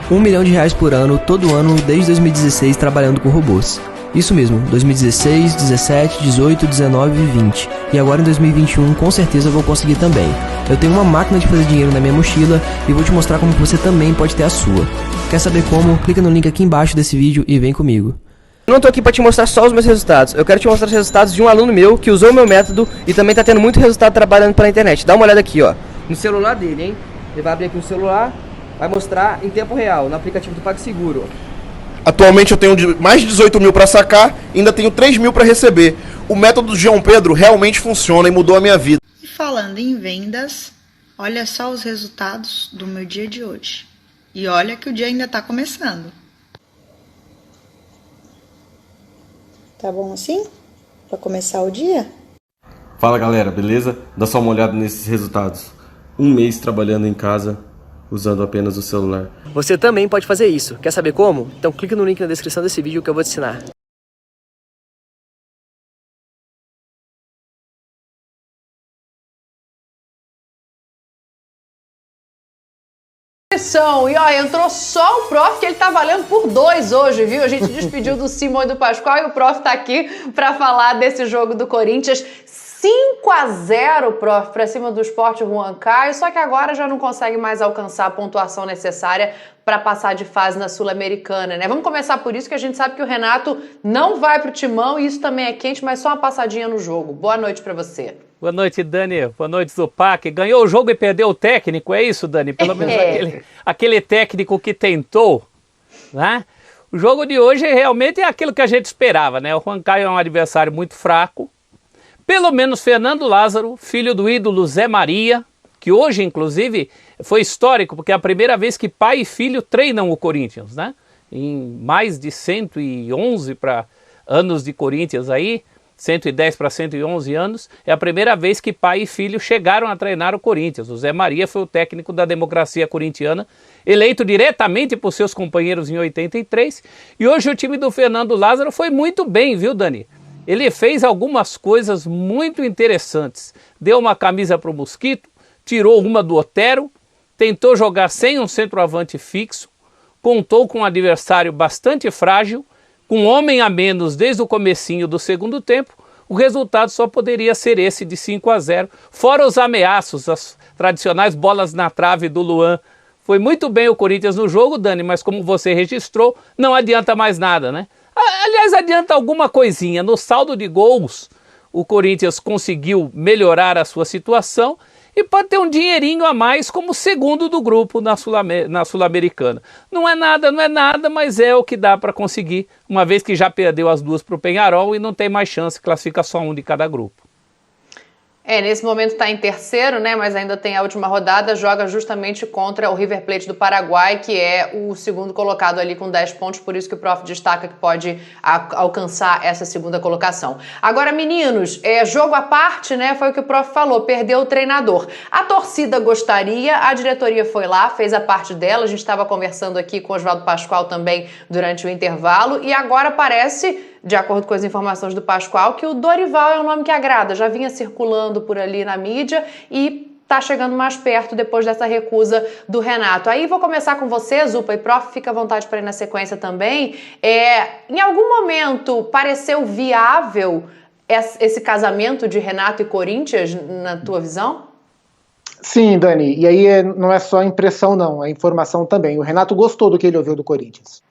R$ 1 milhão por ano, todo ano, desde 2016, trabalhando com robôs. Isso mesmo, 2016, 17, 18, 19 e 20. E agora em 2021, com certeza eu vou conseguir também. Eu tenho uma máquina de fazer dinheiro na minha mochila e vou te mostrar como você também pode ter a sua. Quer saber como? Clica no link aqui embaixo desse vídeo e vem comigo. Eu não tô aqui pra te mostrar só os meus resultados, eu quero te mostrar os resultados de um aluno meu que usou o meu método e também tá tendo muito resultado trabalhando pela internet. Dá uma olhada aqui, ó, no celular dele, hein? Ele vai abrir aqui no celular, vai mostrar em tempo real, no aplicativo do PagSeguro. Atualmente eu tenho mais de 18 mil para sacar e ainda tenho 3 mil para receber. O método do João Pedro realmente funciona e mudou a minha vida. E falando em vendas, olha só os resultados do meu dia de hoje. E olha que o dia ainda está começando. Tá bom assim? Para começar o dia? Fala galera, beleza? Dá só uma olhada nesses resultados. 1 mês trabalhando em casa, usando apenas o celular. Você também pode fazer isso. Quer saber como? Então clica no link na descrição desse vídeo que eu vou te ensinar. E ó, entrou só o Prof, que ele tá valendo por 2 hoje, viu? A gente despediu do Simão e do Pascoal e o Prof tá aqui pra falar desse jogo do Corinthians. 5-0, Prof, pra cima do Sport Huancayo, só que agora já não consegue mais alcançar a pontuação necessária para passar de fase na Sul-Americana, né? Vamos começar por isso, que a gente sabe que o Renato não vai pro Timão e isso também é quente, mas só uma passadinha no jogo. Boa noite pra você. Boa noite, Dani. Boa noite, Zupac. Ganhou o jogo e perdeu o técnico, é isso, Dani? Pelo menos aquele técnico que tentou, né? O jogo de hoje realmente é aquilo que a gente esperava, né? O Huancayo é um adversário muito fraco. Pelo menos Fernando Lázaro, filho do ídolo Zé Maria, que hoje, inclusive, foi histórico, porque é a primeira vez que pai e filho treinam o Corinthians, né? Em mais de 111 anos de Corinthians aí, 110 para 111 anos, é a primeira vez que pai e filho chegaram a treinar o Corinthians. O Zé Maria foi o técnico da democracia corintiana, eleito diretamente por seus companheiros em 83, e hoje o time do Fernando Lázaro foi muito bem, viu, Dani? Ele fez algumas coisas muito interessantes. Deu uma camisa para o Mosquito, tirou uma do Otero, tentou jogar sem um centroavante fixo, contou com um adversário bastante frágil, com um homem a menos desde o comecinho do segundo tempo. O resultado só poderia ser esse de 5-0, fora os ameaços, as tradicionais bolas na trave do Luan. Foi muito bem o Corinthians no jogo, Dani, mas como você registrou, não adianta mais nada, né? Aliás, adianta alguma coisinha. No saldo de gols, o Corinthians conseguiu melhorar a sua situação e pode ter um dinheirinho a mais como segundo do grupo na Sul-Americana. Não é nada, mas é o que dá para conseguir, uma vez que já perdeu as 2 para o Peñarol e não tem mais chance, classifica só um de cada grupo. Nesse momento está em terceiro, né? Mas ainda tem a última rodada, joga justamente contra o River Plate do Paraguai, que é o segundo colocado ali com 10 pontos, por isso que o Prof destaca que pode alcançar essa segunda colocação. Agora, meninos, jogo à parte, né? Foi o que o Prof falou, perdeu o treinador. A torcida gostaria, a diretoria foi lá, fez a parte dela, a gente estava conversando aqui com o Oswaldo Pascoal também durante o intervalo, e agora parece, de acordo com as informações do Pascoal, que o Dorival é um nome que agrada, já vinha circulando por ali na mídia e tá chegando mais perto depois dessa recusa do Renato. Aí vou começar com você, Zupa, e Prof, fica à vontade para ir na sequência também. Em algum momento pareceu viável esse casamento de Renato e Corinthians, na tua visão? Sim, Dani, e aí não é só impressão não, é informação também. O Renato gostou do que ele ouviu do Corinthians.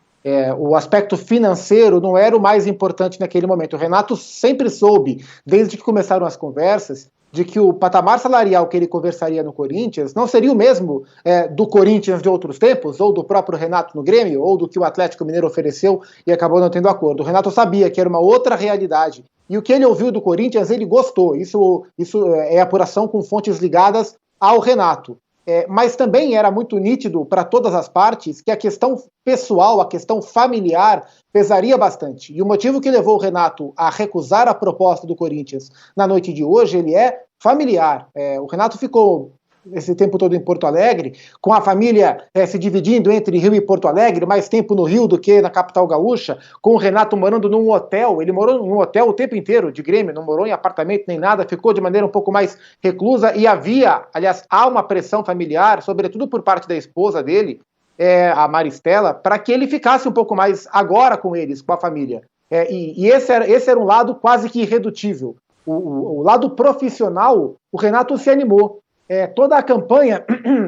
O aspecto financeiro não era o mais importante naquele momento. O Renato sempre soube, desde que começaram as conversas, de que o patamar salarial que ele conversaria no Corinthians não seria o mesmo do Corinthians de outros tempos, ou do próprio Renato no Grêmio, ou do que o Atlético Mineiro ofereceu e acabou não tendo acordo. O Renato sabia que era uma outra realidade. E o que ele ouviu do Corinthians, ele gostou. Isso é apuração com fontes ligadas ao Renato. Mas também era muito nítido para todas as partes que a questão pessoal, a questão familiar, pesaria bastante. E o motivo que levou o Renato a recusar a proposta do Corinthians na noite de hoje, ele é familiar. O Renato ficou esse tempo todo em Porto Alegre, com a família se dividindo entre Rio e Porto Alegre, mais tempo no Rio do que na capital gaúcha, com o Renato morando num hotel. Ele morou num hotel o tempo inteiro de Grêmio, não morou em apartamento nem nada, ficou de maneira um pouco mais reclusa, e há uma pressão familiar, sobretudo por parte da esposa dele, a Maristela para que ele ficasse um pouco mais agora com eles, com a família. E esse era um lado quase que irredutível. O lado profissional, o Renato se animou. Toda a campanha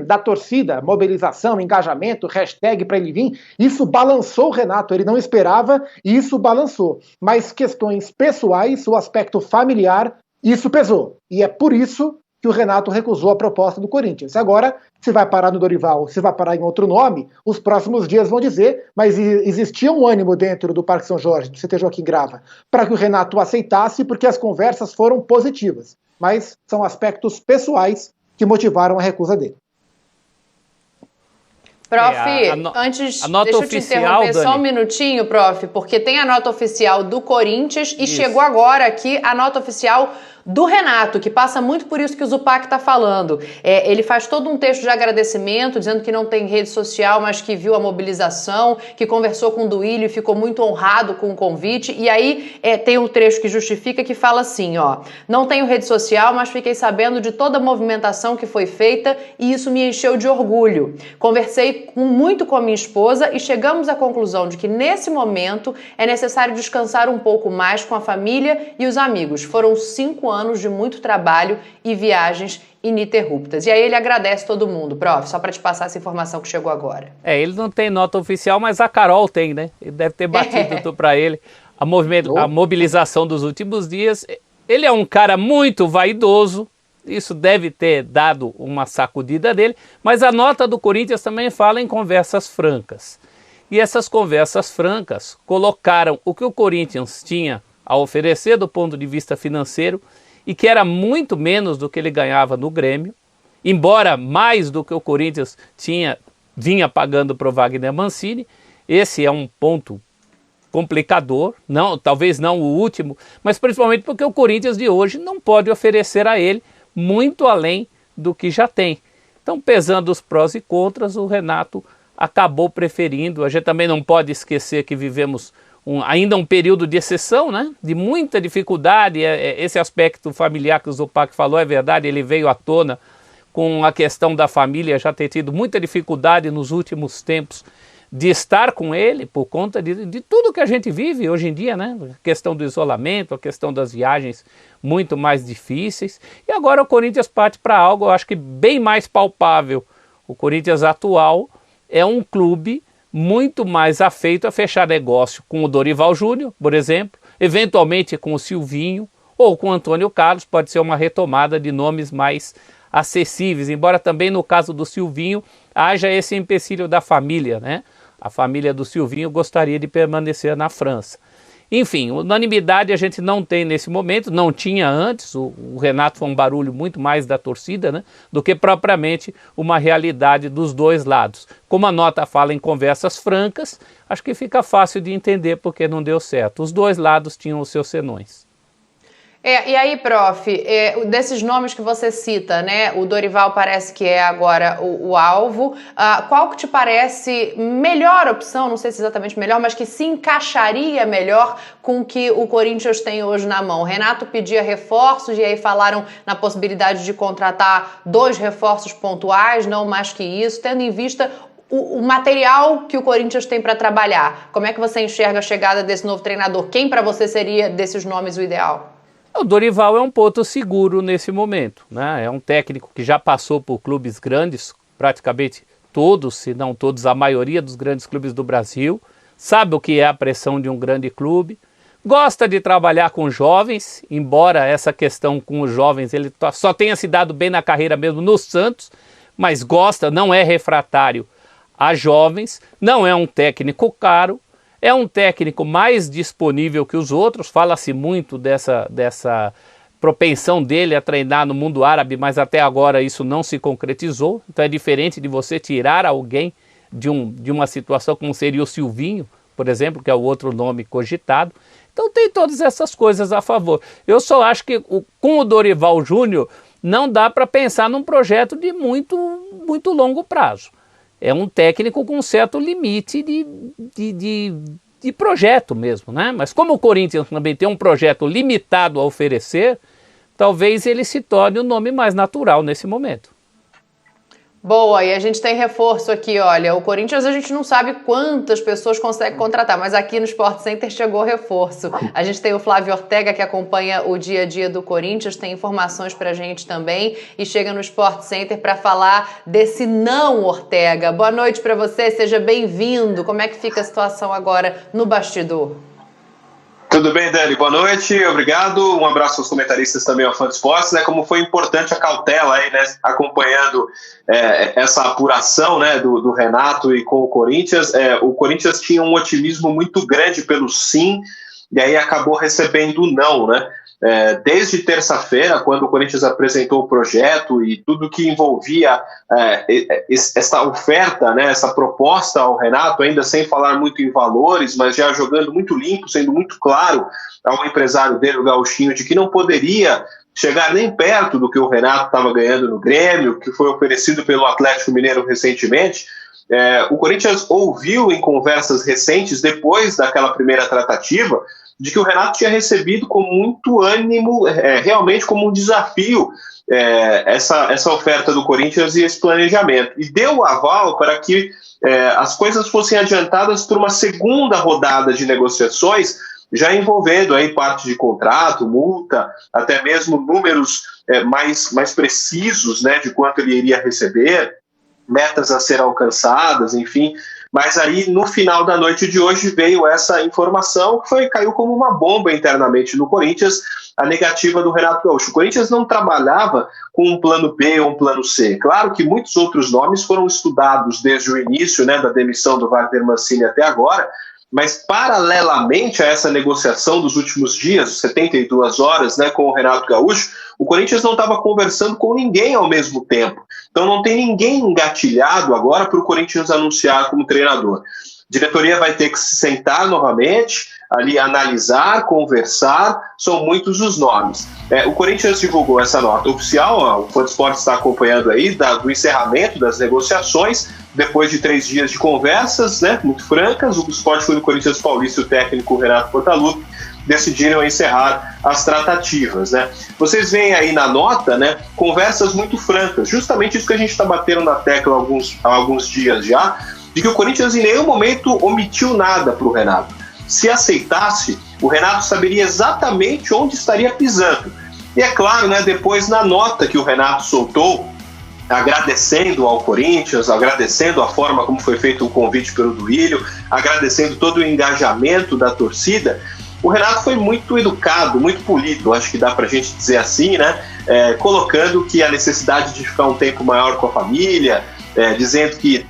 da torcida, mobilização, engajamento, hashtag para ele vir, isso balançou o Renato, ele não esperava e isso balançou. Mas questões pessoais, o aspecto familiar, isso pesou. E é por isso que o Renato recusou a proposta do Corinthians. Agora, se vai parar no Dorival, se vai parar em outro nome, os próximos dias vão dizer, mas existia um ânimo dentro do Parque São Jorge, do CT Joaquim Grava, para que o Renato aceitasse, porque as conversas foram positivas. Mas são aspectos pessoais que motivaram a recusa dele. Prof, antes, deixa eu te interromper só um minutinho, prof, porque tem a nota oficial do Corinthians e chegou agora aqui a nota oficial do Renato, que passa muito por isso que o Zupac está falando. Ele faz todo um texto de agradecimento, dizendo que não tem rede social, mas que viu a mobilização, que conversou com o Duílio e ficou muito honrado com o convite. E aí tem um trecho que justifica, que fala assim, não tenho rede social, mas fiquei sabendo de toda a movimentação que foi feita e isso me encheu de orgulho. Conversei muito com a minha esposa e chegamos à conclusão de que nesse momento é necessário descansar um pouco mais com a família e os amigos. Foram 5 anos de muito trabalho e viagens ininterruptas. E aí ele agradece todo mundo. Prof, só para te passar essa informação que chegou agora. Ele não tem nota oficial, mas a Carol tem, né? Ele deve ter batido para ele a mobilização dos últimos dias. Ele é um cara muito vaidoso, isso deve ter dado uma sacudida dele, mas a nota do Corinthians também fala em conversas francas. E essas conversas francas colocaram o que o Corinthians tinha a oferecer do ponto de vista financeiro, e que era muito menos do que ele ganhava no Grêmio, embora mais do que o Corinthians vinha pagando para o Wagner Mancini. Esse é um ponto complicador, talvez não o último, mas principalmente porque o Corinthians de hoje não pode oferecer a ele muito além do que já tem. Então, pesando os prós e contras, o Renato acabou preferindo. A gente também não pode esquecer que vivemos ainda um período de exceção, né? De muita dificuldade. Esse aspecto familiar que o Zupac falou é verdade, ele veio à tona com a questão da família já ter tido muita dificuldade nos últimos tempos de estar com ele por conta de tudo que a gente vive hoje em dia, né? A questão do isolamento, a questão das viagens muito mais difíceis. E agora o Corinthians parte para algo, eu acho que bem mais palpável. O Corinthians atual é um clube muito mais afeito a fechar negócio com o Dorival Júnior, por exemplo, eventualmente com o Silvinho ou com o Antônio Carlos. Pode ser uma retomada de nomes mais acessíveis, embora também no caso do Silvinho haja esse empecilho da família, né? A família do Silvinho gostaria de permanecer na França. Enfim, unanimidade a gente não tem nesse momento, não tinha antes. O Renato foi um barulho muito mais da torcida, né, do que propriamente uma realidade dos dois lados. Como a nota fala em conversas francas, acho que fica fácil de entender porque não deu certo. Os dois lados tinham os seus senões. E aí, prof, desses nomes que você cita, né, o Dorival parece que é agora o alvo. Qual que te parece melhor opção, não sei se exatamente melhor, mas que se encaixaria melhor com o que o Corinthians tem hoje na mão? O Renato pedia reforços e aí falaram na possibilidade de contratar 2 reforços pontuais, não mais que isso, tendo em vista o material que o Corinthians tem para trabalhar. Como é que você enxerga a chegada desse novo treinador? Quem para você seria desses nomes o ideal? O Dorival é um ponto seguro nesse momento, né? É um técnico que já passou por clubes grandes, praticamente todos, se não todos, a maioria dos grandes clubes do Brasil, sabe o que é a pressão de um grande clube, gosta de trabalhar com jovens, embora essa questão com os jovens ele só tenha se dado bem na carreira mesmo no Santos, mas gosta, não é refratário a jovens, não é um técnico caro, é um técnico mais disponível que os outros. Fala-se muito dessa propensão dele a treinar no mundo árabe, mas até agora isso não se concretizou. Então é diferente de você tirar alguém de uma situação como seria o Silvinho, por exemplo, que é o outro nome cogitado. Então tem todas essas coisas a favor. Eu só acho que com o Dorival Júnior não dá para pensar num projeto de muito, muito longo prazo. É um técnico com um certo limite de projeto mesmo, né? Mas como o Corinthians também tem um projeto limitado a oferecer, talvez ele se torne o nome mais natural nesse momento. Boa, e a gente tem reforço aqui, olha, o Corinthians a gente não sabe quantas pessoas consegue contratar, mas aqui no Sport Center chegou reforço. A gente tem o Flávio Ortega que acompanha o dia a dia do Corinthians, tem informações pra gente também e chega no Sport Center para falar desse não Ortega. Boa noite para você, seja bem-vindo. Como é que fica a situação agora no bastidor? Tudo bem, Dani? Boa noite, obrigado. Um abraço aos comentaristas também ao Fã de Esportes, né? Como foi importante a cautela aí, né? Acompanhando essa apuração, né? Do Renato e com o Corinthians. O Corinthians tinha um otimismo muito grande pelo sim, e aí acabou recebendo o não, né? Desde terça-feira, quando o Corinthians apresentou o projeto e tudo que envolvia essa oferta, né, essa proposta ao Renato, ainda sem falar muito em valores, mas já jogando muito limpo, sendo muito claro ao empresário dele, o Gauchinho, de que não poderia chegar nem perto do que o Renato estava ganhando no Grêmio, que foi oferecido pelo Atlético Mineiro recentemente. O Corinthians ouviu em conversas recentes, depois daquela primeira tratativa, de que o Renato tinha recebido com muito ânimo, realmente como um desafio, essa oferta do Corinthians e esse planejamento. E deu o aval para que as coisas fossem adiantadas por uma segunda rodada de negociações, já envolvendo aí parte de contrato, multa, até mesmo números mais precisos, né, de quanto ele iria receber, metas a ser alcançadas, enfim. Mas aí, no final da noite de hoje, veio essa informação que caiu como uma bomba internamente no Corinthians, a negativa do Renato Gaúcho. O Corinthians não trabalhava com um plano B ou um plano C. Claro que muitos outros nomes foram estudados desde o início, né, da demissão do Wagner Mancini até agora, mas paralelamente a essa negociação dos últimos dias, 72 horas, né, com o Renato Gaúcho, o Corinthians não estava conversando com ninguém ao mesmo tempo. Então não tem ninguém engatilhado agora para o Corinthians anunciar como treinador. A diretoria vai ter que se sentar novamente, ali analisar, conversar, são muitos os nomes. O Corinthians divulgou essa nota oficial, o Fã de Esportes está acompanhando aí, do encerramento das negociações, depois de 3 dias de conversas, né, muito francas. O Sport Clube do Corinthians Paulista e o técnico Renato Portaluppi decidiram encerrar as tratativas, né? Vocês veem aí na nota, né, conversas muito francas, justamente isso que a gente está batendo na tecla há alguns dias já, de que o Corinthians em nenhum momento omitiu nada para o Renato. Se aceitasse, o Renato saberia exatamente onde estaria pisando. E é claro, né, depois na nota que o Renato soltou, agradecendo ao Corinthians, agradecendo a forma como foi feito o convite pelo Duílio, agradecendo todo o engajamento da torcida, o Renato foi muito educado, muito polido, acho que dá pra gente dizer assim, né? Colocando que a necessidade de ficar um tempo maior com a família, dizendo que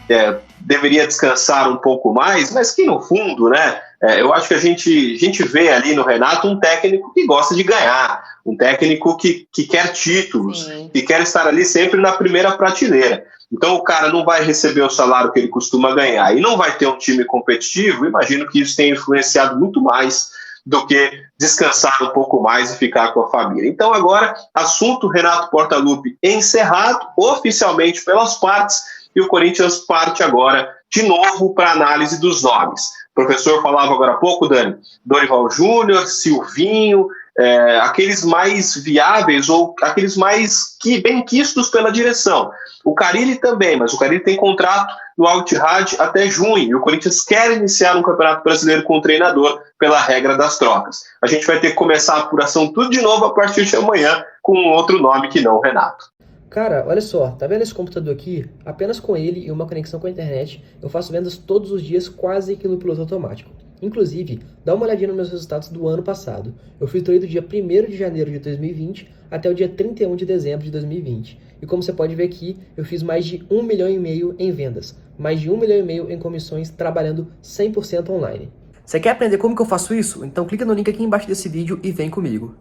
deveria descansar um pouco mais, mas que no fundo, né? Eu acho que a gente vê ali no Renato um técnico que gosta de ganhar, um técnico que quer títulos, sim, que quer estar ali sempre na primeira prateleira. Então o cara não vai receber o salário que ele costuma ganhar e não vai ter um time competitivo. Imagino que isso tenha influenciado muito mais do que descansar um pouco mais e ficar com a família. Então agora, assunto Renato Portaluppi encerrado oficialmente pelas partes, e o Corinthians parte agora de novo para a análise dos nomes. O professor falava agora há pouco, Dani, Dorival Júnior, Silvinho, aqueles mais viáveis ou aqueles mais bem quistos pela direção. O Carille também, mas o Carille tem contrato no Al Ittihad até junho, e o Corinthians quer iniciar um campeonato brasileiro com o treinador pela regra das trocas. A gente vai ter que começar a apuração tudo de novo a partir de amanhã com um outro nome que não o Renato. Cara, olha só, tá vendo esse computador aqui? Apenas com ele e uma conexão com a internet, eu faço vendas todos os dias quase que no piloto automático. Inclusive, dá uma olhadinha nos meus resultados do ano passado. Eu filtrei do dia 1º de janeiro de 2020 até o dia 31 de dezembro de 2020. E como você pode ver aqui, eu fiz mais de 1,5 milhão em vendas, mais de 1,5 milhão em comissões, trabalhando 100% online. Você quer aprender como que eu faço isso? Então clica no link aqui embaixo desse vídeo e vem comigo.